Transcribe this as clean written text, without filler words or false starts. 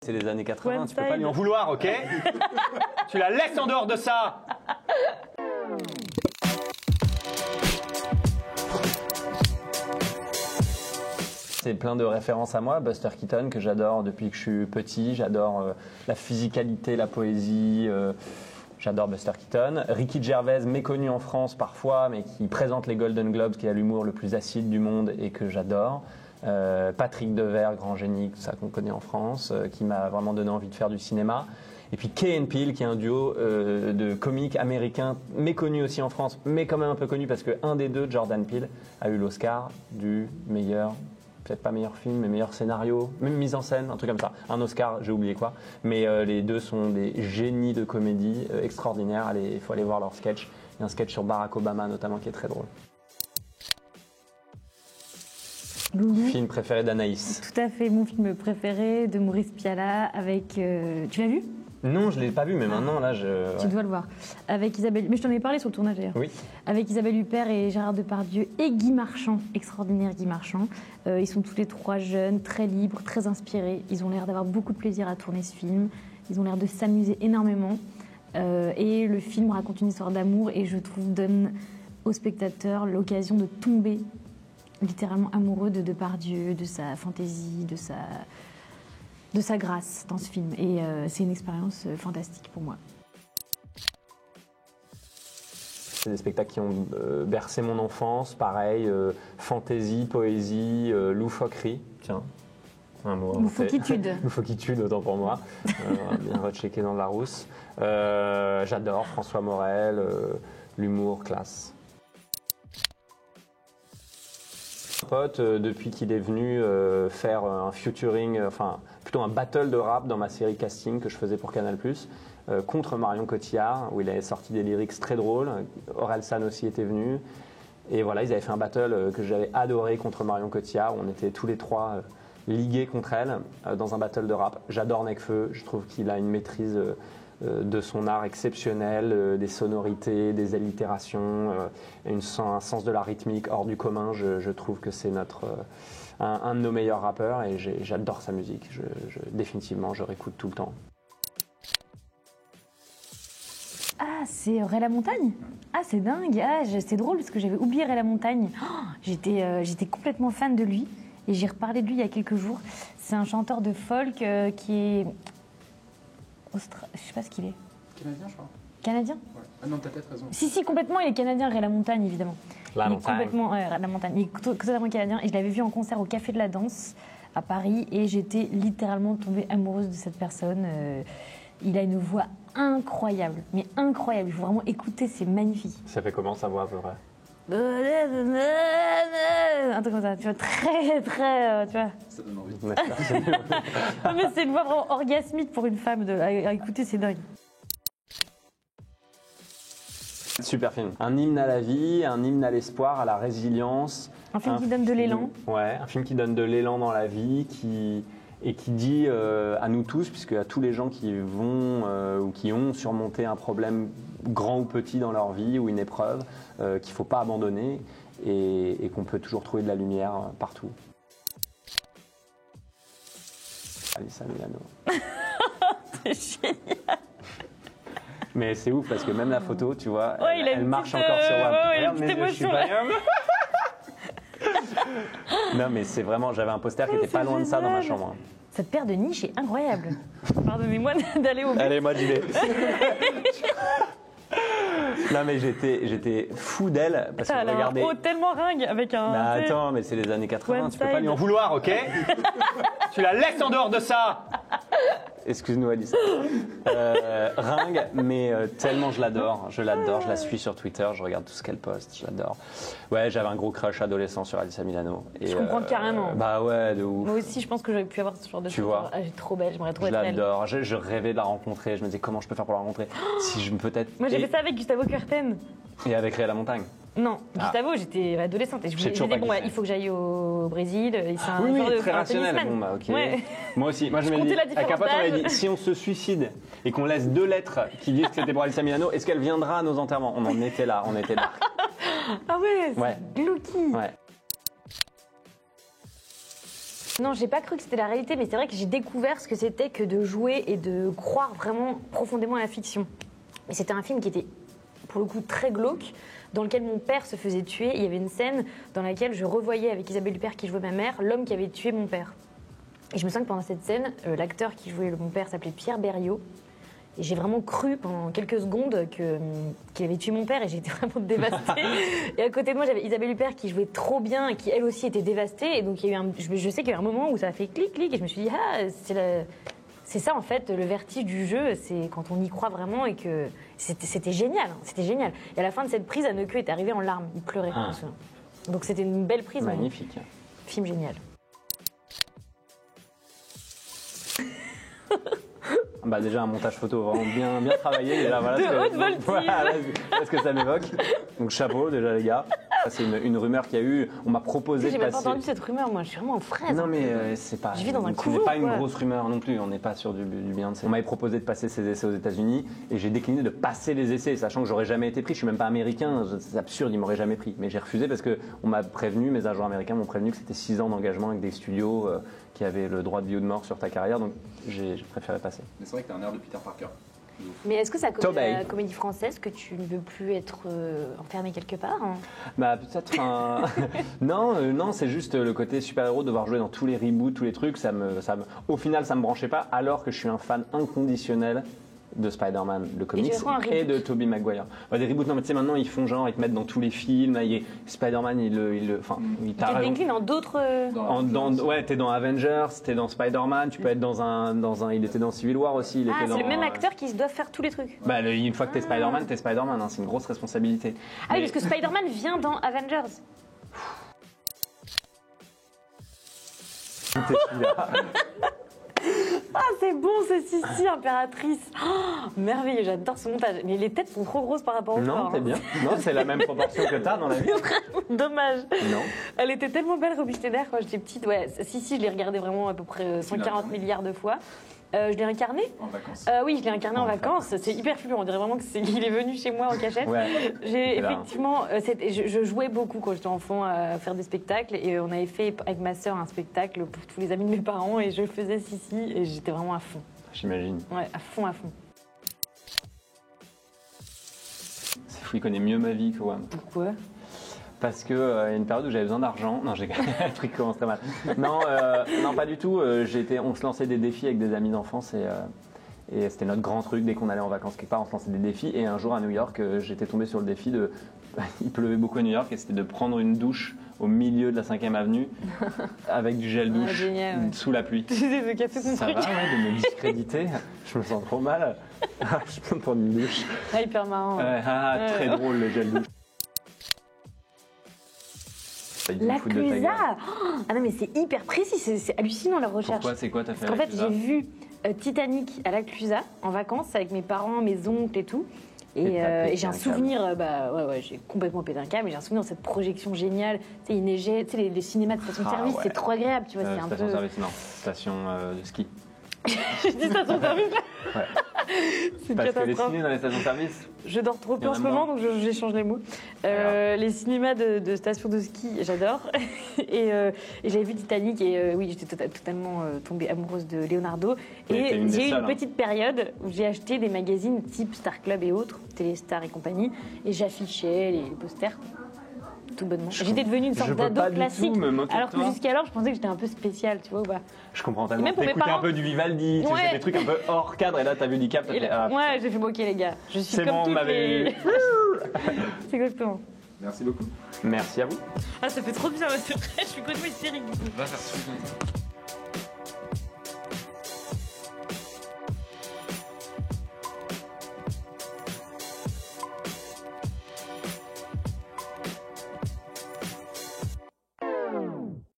C'est les années 80, tu peux pas lui en vouloir, ok? Tu la laisses en dehors de ça. C'est plein de références à moi, Buster Keaton que j'adore depuis que je suis petit, j'adore la physicalité, la poésie, j'adore Buster Keaton. Ricky Gervais, méconnu en France parfois, mais qui présente les Golden Globes, qui a l'humour le plus acide du monde et que j'adore. Patrick Devers, grand génie, tout ça qu'on connaît en France, qui m'a vraiment donné envie de faire du cinéma. Et puis Key & Peele, qui est un duo de comiques américains, méconnu aussi en France, mais quand même un peu connu parce qu'un des deux, Jordan Peele, a eu l'Oscar du meilleur, peut-être pas meilleur film, mais meilleur scénario, même mise en scène, un truc comme ça. Un Oscar, j'ai oublié quoi. Mais les deux sont des génies de comédie extraordinaires. Allez, il faut aller voir leur sketch. Il y a un sketch sur Barack Obama notamment qui est très drôle. Loulou. Film préféré d'Anaïs. Tout à fait, mon film préféré de Maurice Pialat avec... Tu l'as vu? Non, je ne l'ai pas vu, mais maintenant, là, Tu dois le voir. Avec Isabelle... Mais je t'en ai parlé sur le tournage, d'ailleurs. Oui. Avec Isabelle Huppert et Gérard Depardieu et Guy Marchand, extraordinaire Guy Marchand. Ils sont tous les trois jeunes, très libres, très inspirés. Ils ont l'air d'avoir beaucoup de plaisir à tourner ce film. Ils ont l'air de s'amuser énormément. Et le film raconte une histoire d'amour et je trouve donne aux spectateurs l'occasion de tomber littéralement amoureux de Depardieu, de sa fantaisie, de sa grâce dans ce film. Et c'est une expérience fantastique pour moi. C'est des spectacles qui ont bercé mon enfance, pareil, fantaisie, poésie, loufoquerie, tiens, un mot. Loufoquitude. Loufoquitude, autant pour moi, bien rechecké dans le Larousse. J'adore François Morel, l'humour, classe. Un pote, depuis qu'il est venu faire un featuring, enfin plutôt un battle de rap dans ma série casting que je faisais pour Canal+, contre Marion Cotillard, où il avait sorti des lyrics très drôles. Orelsan aussi était venu. Et voilà, ils avaient fait un battle que j'avais adoré contre Marion Cotillard. On était tous les trois ligués contre elle dans un battle de rap. J'adore Nekfeu, je trouve qu'il a une maîtrise de son art exceptionnel, des sonorités, des allitérations, un sens de la rythmique hors du commun. Je trouve que c'est un de nos meilleurs rappeurs et j'adore sa musique. Définitivement, je réécoute tout le temps. Ah, c'est Ray La Montagne? Ah, c'est dingue. Ah, c'est drôle parce que j'avais oublié Ray La Montagne. Oh, j'étais complètement fan de lui et j'ai reparlé de lui il y a quelques jours. C'est un chanteur de folk qui est... Je sais pas ce qu'il est. Canadien, je crois. Canadien? Ouais. Ah non, t'as peut-être raison. Si, complètement, il est canadien, Ray La Montagne, évidemment. La Montagne. Complètement, La Montagne. Il est totalement canadien et je l'avais vu en concert au Café de la Danse à Paris et j'étais littéralement tombée amoureuse de cette personne. Il a une voix incroyable, mais incroyable. Il faut vraiment écouter, c'est magnifique. Ça fait comment sa voix à peu près? Un truc comme ça, tu vois, très, tu vois. Ça donne envie. Non, mais c'est une voix vraiment orgasmique pour une femme à écouter, c'est dingue. Super film. Un hymne à la vie, un hymne à l'espoir, à la résilience. Un film qui donne de l'élan. Ouais, un film qui donne de l'élan dans la vie, qui dit à nous tous, puisque à tous les gens qui vont ou qui ont surmonté un problème grand ou petit dans leur vie ou une épreuve, qu'il ne faut pas abandonner et qu'on peut toujours trouver de la lumière partout. Alyssa Milano. C'est génial. Mais c'est ouf parce que même la photo, tu vois, Ouais, elle marche encore sur moi. Regarde mes yeux, je suis pas... Non mais c'est vraiment, j'avais un poster qui était pas loin de ça dans ma chambre. Cette paire de niches est incroyable. Pardonnez-moi d'aller au but. Allez, moi j'y vais. Non mais j'étais fou d'elle parce que Elle a regardez. un haut tellement ringue avec un... Bah attends, mais c'est les années 80, One tu peux pas side. lui en vouloir, ok? Tu la laisses en dehors de ça. Excuse-nous Alice. Ringue, mais tellement je l'adore, je la suis sur Twitter, je regarde tout ce qu'elle poste, je l'adore. Ouais, j'avais un gros crush adolescent sur Alyssa Milano. Et, Je comprends carrément. Bah ouais, de ouf. Moi aussi, je pense que j'aurais pu avoir ce genre de Tu choses. vois. Ah, elle est trop belle, j'aimerais trop Je être elle. l'adore, je rêvais de la rencontrer, je me disais comment je peux faire pour la rencontrer. Si je peut-être. Moi, j'ai fait ça avec Gustavo Kuerten. Et avec Ray La Montagne. Non, Ah. Gustavo, j'étais adolescente et je me J'ai disais, toujours pas bon, ouais, kiffé. il faut que j'aille au Brésil. Et c'est un Oui, genre de très un rationnel. tennisman. Bon, bah, ok. Ouais. Moi aussi. Moi, je me comptais dis, la à différence Capote, on m'a d'âge. dit, si on se suicide et qu'on laisse 2 lettres qui disent que c'était pour Alyssa Milano, est-ce qu'elle viendra à nos enterrements? On en était là, on était là. Ah ouais, Ouais. c'est glauqui. Ouais. Non, j'ai pas cru que c'était la réalité, mais c'est vrai que j'ai découvert ce que c'était que de jouer et de croire vraiment profondément à la fiction. Et c'était un film qui était, pour le coup, très glauque, dans lequel mon père se faisait tuer. Il y avait une scène dans laquelle je revoyais avec Isabelle Huppert qui jouait ma mère, l'homme qui avait tué mon père. Et je me souviens que pendant cette scène, l'acteur qui jouait mon père s'appelait Pierre Berriot. Et j'ai vraiment cru pendant quelques secondes qu'il avait tué mon père et j'étais vraiment dévastée. Et à côté de moi, j'avais Isabelle Huppert qui jouait trop bien et qui elle aussi était dévastée. Et donc il y a eu je sais qu'il y a eu un moment où ça a fait clic clic et je me suis dit c'est ça en fait le vertige du jeu, c'est quand on y croit vraiment et que c'était génial, c'était génial. Et à la fin de cette prise, Anneke est arrivé en larmes, il pleurait. Ah. Donc c'était une belle prise. Magnifique. Film génial. Bah déjà un montage photo vraiment bien travaillé. Déjà, voilà De ce que- haute voltige. Voilà ce que ça m'évoque. Donc chapeau déjà les gars. C'est une rumeur qu'il y a eu. On m'a proposé J'ai de même pas passer. entendu cette rumeur, moi je suis vraiment en fraise. Non mais c'est pas. Je vis dans un ce couloir, n'est pas une quoi. grosse rumeur non plus. On n'est pas sur du Beyoncé. On m'avait proposé de passer ces essais aux États-Unis et j'ai décliné de passer les essais, sachant que j'aurais jamais été pris. Je suis même pas américain. C'est absurde, ils m'auraient jamais pris. Mais j'ai refusé parce que on m'a prévenu, mes agents américains m'ont prévenu que c'était 6 ans d'engagement avec des studios qui avaient le droit de vie ou de mort sur ta carrière. Donc j'ai préféré passer. Mais c'est vrai que t'as un air de Peter Parker. Mais est-ce que ça Tobey. la comédie française que tu ne veux plus être enfermé quelque part hein? Bah peut-être un... non, c'est juste le côté super-héros, devoir jouer dans tous les reboots, tous les trucs, au final ça me branchait pas, alors que je suis un fan inconditionnel de Spider-Man, le comics, tu veux un et reboot de Tobey Maguire. Bah, des reboots, non mais tu sais maintenant ils font genre, ils te mettent dans tous les films, Spider-Man il Tu te déclines dans d'autres... ouais, t'es dans Avengers, t'es dans Spider-Man, tu peux être dans un, il était dans Civil War aussi. Il Ah, était c'est dans, le même acteur qui doit faire tous les trucs. Bah, une fois que t'es Spider-Man, t'es Spider-Man, hein, c'est une grosse responsabilité. Ah oui, Mais- parce que Spider-Man vient dans Avengers. T'es celui-là. Ah, c'est bon, c'est si, impératrice. Oh, merveilleux, j'adore ce montage. Mais les têtes sont trop grosses par rapport au Non, corps. t'es bien. Non, c'est la même proportion que t'as dans la vie. Dommage. Non. Elle était tellement belle, Ruby Schneider, quand j'étais petite. Ouais, si, je l'ai regardée vraiment à peu près 140 milliards de fois. Je l'ai incarné En vacances. Oui, je l'ai incarné en En vacances. C'est hyper fluent. On dirait vraiment qu'il est venu chez moi en cachette. Ouais. J'ai C'est là. effectivement, je jouais beaucoup quand j'étais enfant à faire des spectacles et on avait fait avec ma sœur un spectacle pour tous les amis de mes parents et je faisais Sissi et j'étais vraiment à fond. J'imagine. Ouais, à fond, à fond. C'est fou, il connaît mieux ma vie que moi. Pourquoi? Parce que y a une période où j'avais besoin d'argent. Non, j'ai le truc commence très mal. Non, non, pas du tout. On se lançait des défis avec des amis d'enfance et c'était notre grand truc dès qu'on allait en vacances quelque part. On se lançait des défis et un jour à New York, j'étais tombé sur le défi de. Il pleuvait beaucoup à New York et c'était de prendre une douche au milieu de la 5e avenue avec du gel douche génial, ouais. sous la pluie. J'ai capté ton Ça truc. va, ouais, de me discréditer. Je me sens trop mal. Je peux me prendre une douche. Ah, hyper marrant. Ouais, très drôle le gel douche. La Clusa. Ah non mais c'est hyper précis, c'est hallucinant la recherche. Pourquoi? C'est quoi t'as fait? Parce qu'en avec fait ça j'ai vu Titanic à la Clusa en vacances avec mes parents, mes oncles et tout. Et t'as pété Et j'ai un un souvenir, ouais, j'ai complètement pété un câble, mais j'ai un souvenir de cette projection géniale. Tu sais, il neigeait, tu sais, les cinémas de station-service, ouais. c'est trop agréable, tu vois, c'est un peu... Station-service, non. Station de ski. Je dis station-service là. Ouais. C'est une Parce que les catastrophe. ciné dans les stations-service, Je dors trop Il y peu en en a ce moment, moins. donc j'échange les mots. Les cinémas de stations de ski, j'adore. et j'avais vu Titanic et oui, j'étais totalement tombée amoureuse de Leonardo. Mais t'es Et une des j'ai eu seules, une hein. petite période où j'ai acheté des magazines type Star Club et autres, Téléstar et compagnie, et j'affichais les posters. Tout bonnement. J'étais devenue une sorte je peux d'ado pas du classique. tout me moquer de Alors que toi. jusqu'alors, je pensais que j'étais un peu spéciale, tu vois ou pas. je comprends tellement. même pour mes T'écoutais parents- un peu du Vivaldi, tu Ouais. faisais des trucs un peu hors cadre et là t'as vu du cap, t'as Et fait, là- ah, ouais, j'ai fait moquer les gars. Je suis c'est comme bon, on toutes m'avait les... eu. C'est exactement. Merci beaucoup. Merci à vous. Ah, ça fait trop bien, c'est vrai, je suis complètement hystérique du coup. Va faire ce